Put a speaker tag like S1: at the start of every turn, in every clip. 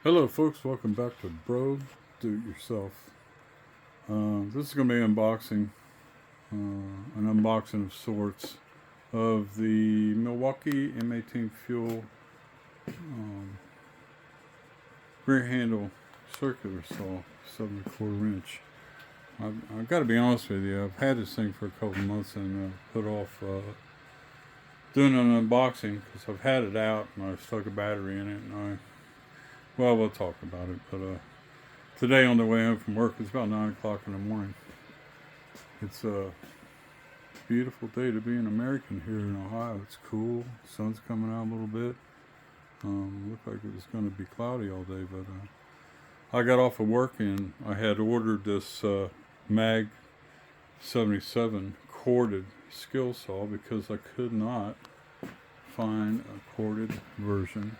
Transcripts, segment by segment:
S1: Hello folks, welcome back to Bro Do It Yourself. This is going to be an unboxing of sorts of the Milwaukee M18 fuel rear handle circular saw, 7¼ inch. I've got to be honest with you, I've had this thing for a couple months and put off doing an unboxing because I've had it out and I stuck a battery in it and we'll talk about it, but today on the way home from work, it's about 9 o'clock in the morning. It's a beautiful day to be an American here in Ohio. It's cool, the sun's looked out a little bit. Looked like it was going to be cloudy all day, but I got off of work and I had ordered this Mag 77 corded skill saw because I could not find a corded version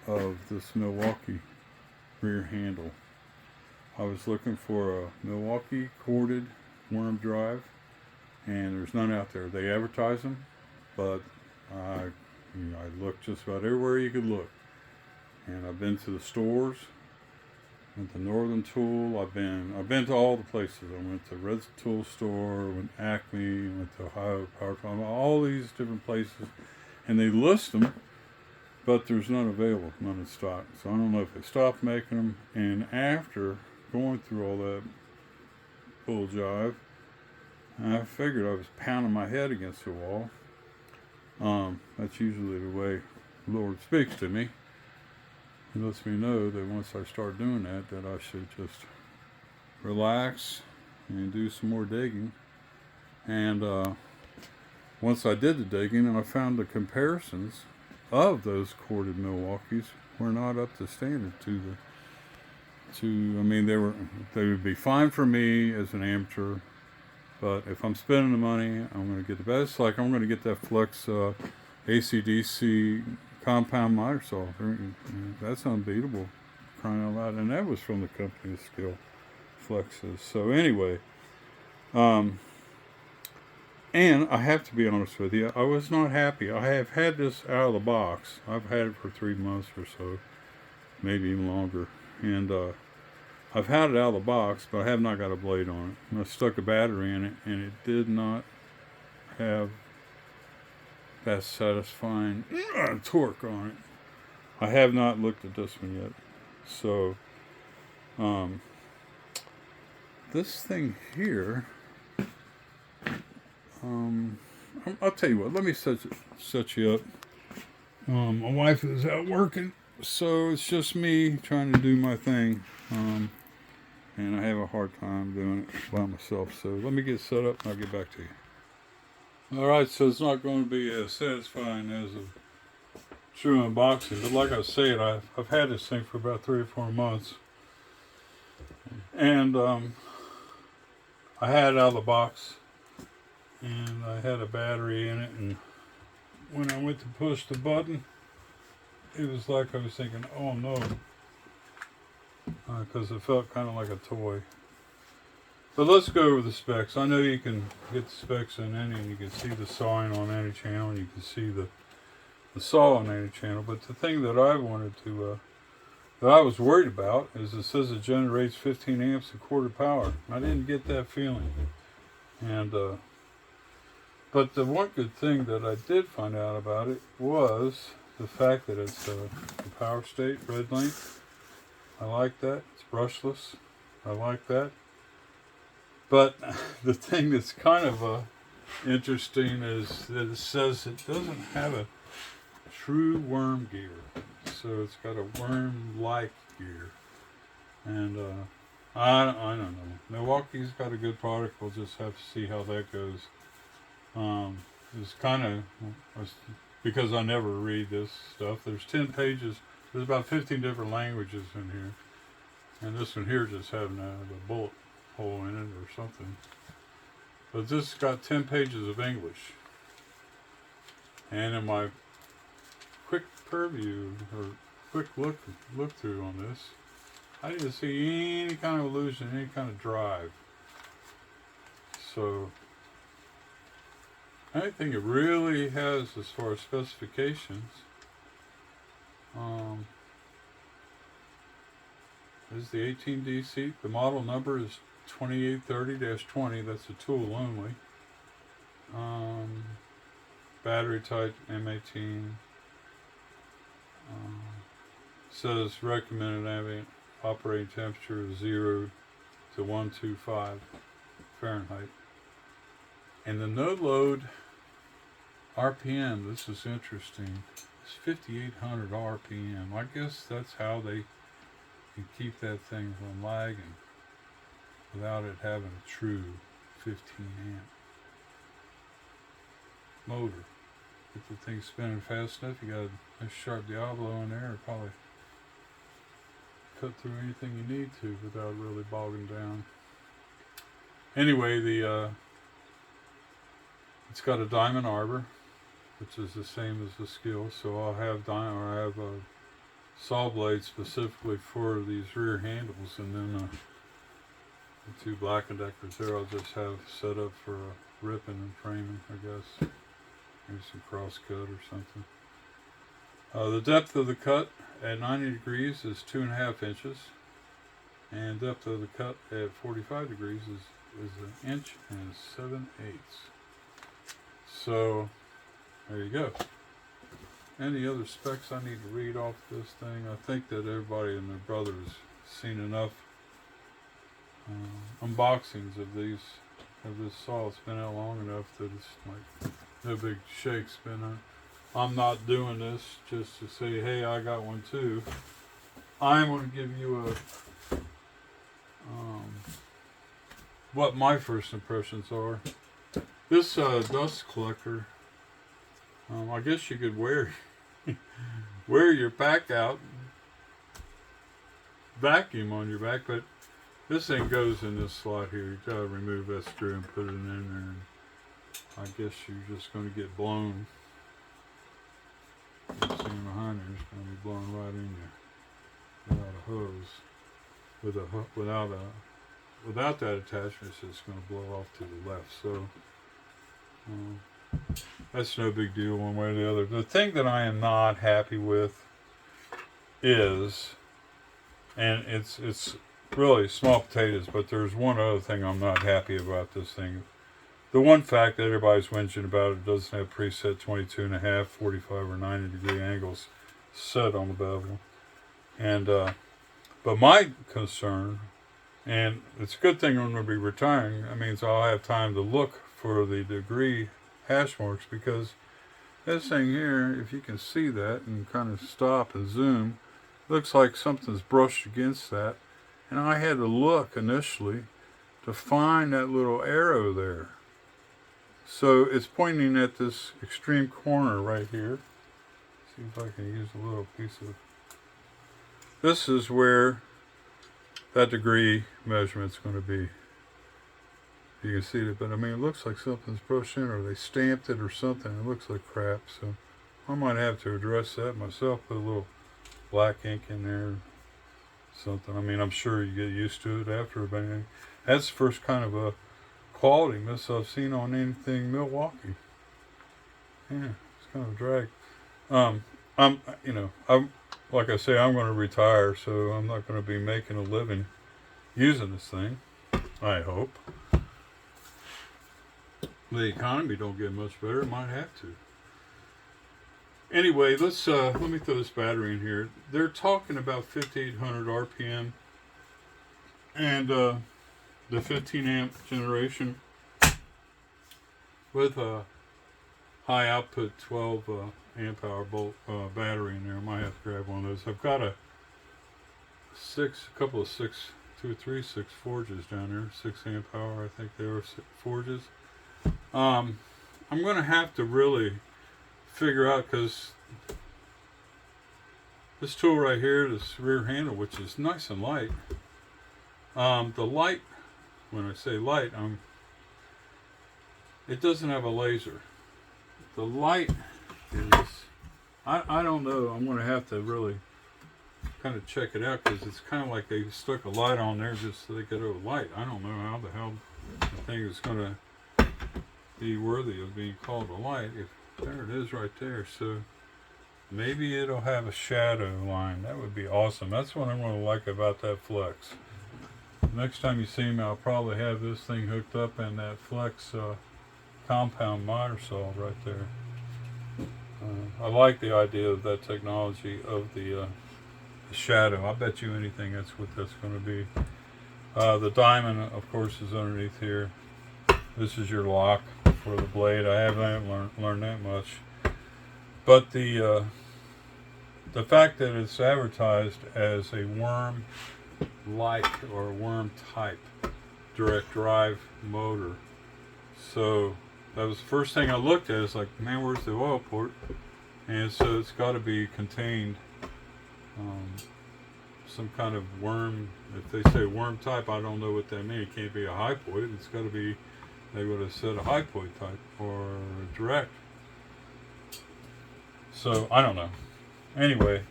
S1: of this Milwaukee rear handle. I was looking for a Milwaukee corded worm drive and there's none out there. They advertise them, but I looked just about everywhere you could look, and I've been to the stores, went to Northern Tool, I've been to all the places. I went to Red Tool Store, went to Acme, went to Ohio Power Tool, all these different places, and they list them, but there's none available, none in stock. So I don't know if they stopped making them. And after going through all that bull jive, I figured I was pounding my head against the wall. That's usually the way the Lord speaks to me. He lets me know that once I start doing that I should just relax and do some more digging. And once I did the digging and I found the comparisons of those corded Milwaukees were not up to standard I mean, they would be fine for me as an amateur, but if I'm spending the money, I'm going to get the best. Like, I'm going to get that Flex ACDC compound miter saw. That's unbeatable, crying out loud. And that was from the company of Skill Flexes. So anyway, and I have to be honest with you, I was not happy. I have had this out of the box. I've had it for 3 months or so, maybe even longer. And I've had it out of the box, but I have not got a blade on it. And I stuck a battery in it, and it did not have that satisfying torque on it. I have not looked at this one yet. So, this thing here, I'll tell you what, let me set you up. My wife is out working, so it's just me trying to do my thing, and I have a hard time doing it by myself. So let me get set up and I'll get back to you. Alright, so it's not going to be as satisfying as a true unboxing, but like I said, I've had this thing for about 3 or 4 months, and I had it out of the box, and I had a battery in it, and when I went to push the button, it was like I was thinking, oh no, because it felt kind of like a toy. But let's go over the specs. I know you can get the specs in any, and you can see the sawing on any channel, and you can see the saw on any channel, but the thing that I wanted to, that I was worried about is it says it generates 15 amps of quarter power. I didn't get that feeling. And but the one good thing that I did find out about it was the fact that it's the power state RedLink. I like that. It's brushless. I like that. But the thing that's kind of interesting is that it says it doesn't have a true worm gear. So it's got a worm-like gear. And I don't know. Milwaukee's got a good product. We'll just have to see how that goes. It's kind of, because I never read this stuff, there's 10 pages, there's about 15 different languages in here, and this one here just having a bullet hole in it or something, but this got 10 pages of English, and in my quick purview, or quick look through on this, I didn't see any kind of illusion, any kind of drive. So I think it really has, as far as specifications, This is the 18D seat. The model number is 2830-20. That's a tool only. Battery type M18. Says recommended ambient operating temperature of 0 to 125 Fahrenheit. And the no load RPM, this is interesting, it's 5,800 RPM. I guess that's how they can keep that thing from lagging without it having a true 15 amp motor. Get the thing spinning fast enough, you got a nice sharp Diablo in there, it'll probably cut through anything you need to without really bogging down. Anyway, it's got a diamond arbor, which is the same as the skill. So I'll have a saw blade specifically for these rear handles, and then the two Black & Deckers there I'll just have set up for ripping and framing, I guess. Maybe some cross cut or something. The depth of the cut at 90 degrees is 2.5 inches, and depth of the cut at 45 degrees is 1 inch and 7/8. So there you go. Any other specs I need to read off this thing? I think that everybody and their brother has seen enough unboxings of this saw. It's been out long enough that it's like no big shakes been on. I'm not doing this just to say, hey, I got one too. I'm going to give you what my first impressions are. This dust collector, I guess you could wear your back out, vacuum on your back, but this thing goes in this slot here. You gotta remove that screw and put it in there, and I guess you're just going to get blown. You're seeing behind there, it's going to be blown right in you without a hose. Without that attachment, it's just going to blow off to the left. So that's no big deal one way or the other. The thing that I am not happy with is, and it's really small potatoes, but there's one other thing I'm not happy about this thing. The one fact that everybody's whinging about, it doesn't have preset 22.5, 45, or 90 degree angles set on the bevel. And but my concern, and it's a good thing I'm going to be retiring, that means I'll have time to look for the degree hash marks, because this thing here, if you can see that and kind of stop and zoom, looks like something's brushed against that. And I had to look initially to find that little arrow there. So it's pointing at this extreme corner right here. See if I can use a little piece of... This is where that degree measurement's going to be. You can see it, but I mean, it looks like something's brushed in, or they stamped it or something. It looks like crap, so I might have to address that myself. Put a little black ink in there, something. I mean, I'm sure you get used to it after, but that's the first kind of a quality miss I've seen on anything Milwaukee. Yeah, it's kind of a drag. I'm like I say, I'm going to retire, so I'm not going to be making a living using this thing, I hope. The economy don't get much better, it might have to. Anyway, let me throw this battery in here. They're talking about 5,800 RPM and the 15 amp generation with a high output 12 amp hour bolt battery in there. I might have to grab one of those. I've got a couple of 2 or 3 6 forges down there, 6 amp hour, I think they were forges. I'm going to have to really figure out, because this tool right here, this rear handle, which is nice and light, the light, when I say light, it doesn't have a laser. The light is, I don't know, I'm going to have to really kind of check it out, because it's kind of like they stuck a light on there just so they could have a light. I don't know how the hell the thing is going to be worthy of being called a light. If there it is right there. So maybe it'll have a shadow line. That would be awesome. That's what I'm going to like about that Flex. Next time you see me, I'll probably have this thing hooked up and that Flex compound miter saw right there. I like the idea of that technology of the shadow. I bet you anything that's what that's going to be. The diamond, of course, is underneath here. This is your lock for the blade. I haven't learned that much. But the fact that it's advertised as a worm-like or worm-type direct drive motor. So that was the first thing I looked at. It's like, man, where's the oil port? And so it's got to be contained some kind of worm. If they say worm type, I don't know what that means. It can't be a hypoid. It's got to be, they would have said a hypoid type or a direct. So I don't know. Anyway,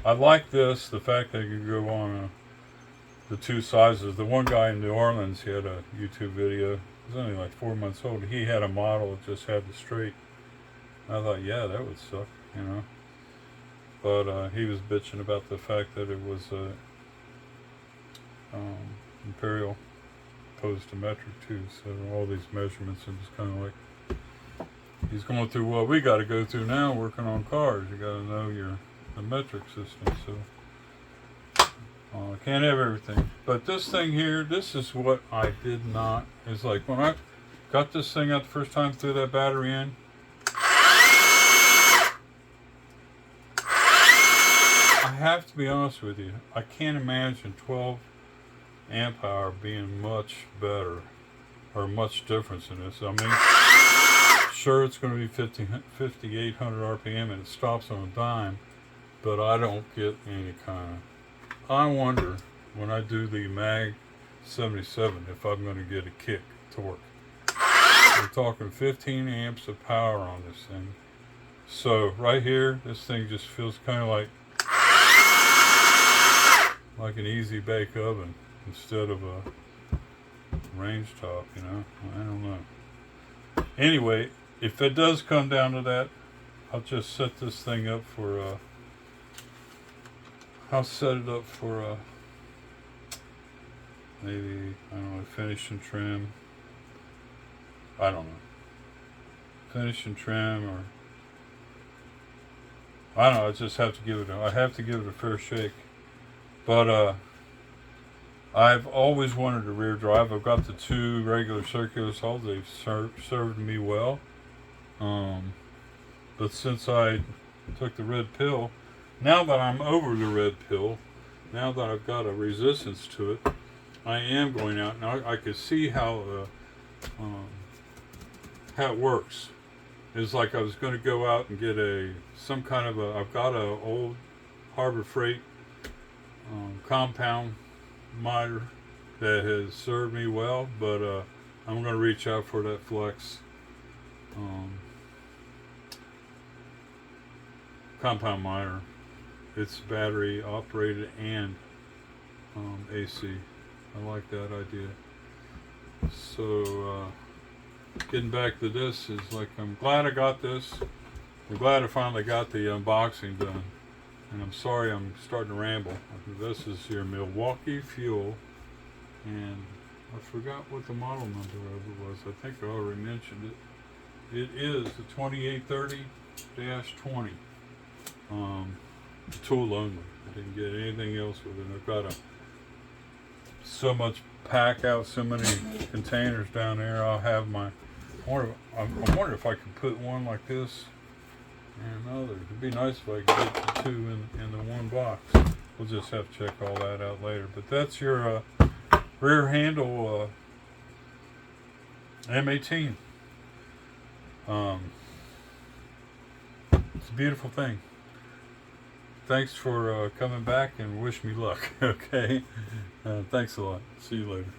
S1: I like this, the fact that you can go on the two sizes. The one guy in New Orleans, he had a YouTube video. He was only like 4 months old. He had a model that just had the straight. I thought, yeah, that would suck, you know. But he was bitching about the fact that it was Imperial opposed to metric too. So all these measurements, it was kind of like he's going through what we got to go through now, working on cars. You got to know the metric system. So can't have everything. But this thing here, this is what I did not. It's like when I got this thing out the first time, threw that battery in. I have to be honest with you. I can't imagine 12 amp hour being much better or much difference in this. I mean, sure, it's going to be 5,800 RPM and it stops on a dime, but I don't get any kind of. I wonder when I do the Mag 77 if I'm going to get a kick torque. We're talking 15 amps of power on this thing. So right here, this thing just feels kind of like an easy bake oven instead of a range top, you know. I don't know. Anyway, if it does come down to that, I'll just set this thing up for I'll set it up for maybe, I don't know, finish and trim. I don't know. Finish and trim, or I don't know. I just have to give it a fair shake. But I've always wanted a rear drive. I've got the two regular circular saws. They've served me well. But since I took the red pill, now that I'm over the red pill, now that I've got a resistance to it, I am going out. Now I could see how it works. It's like I was going to go out and get some kind of I've got a old Harbor Freight compound miter that has served me well, but I'm going to reach out for that Flex compound miter. It's battery operated and AC. I like that idea. So getting back to this is like, I'm glad I got this. I'm glad I finally got the unboxing done. And I'm sorry I'm starting to ramble. This is your Milwaukee fuel, and I forgot what the model number of it was. I think I already mentioned it. It is the 2830-20. Tool only. I didn't get anything else with it. I've got so much pack out, so many containers down there. I'll have my. I wonder if I could put one like this and another. It'd be nice if I could get the two in the one box. We'll just have to check all that out later. But that's your rear handle M18. It's a beautiful thing. Thanks for coming back and wish me luck. Okay. Thanks a lot. See you later.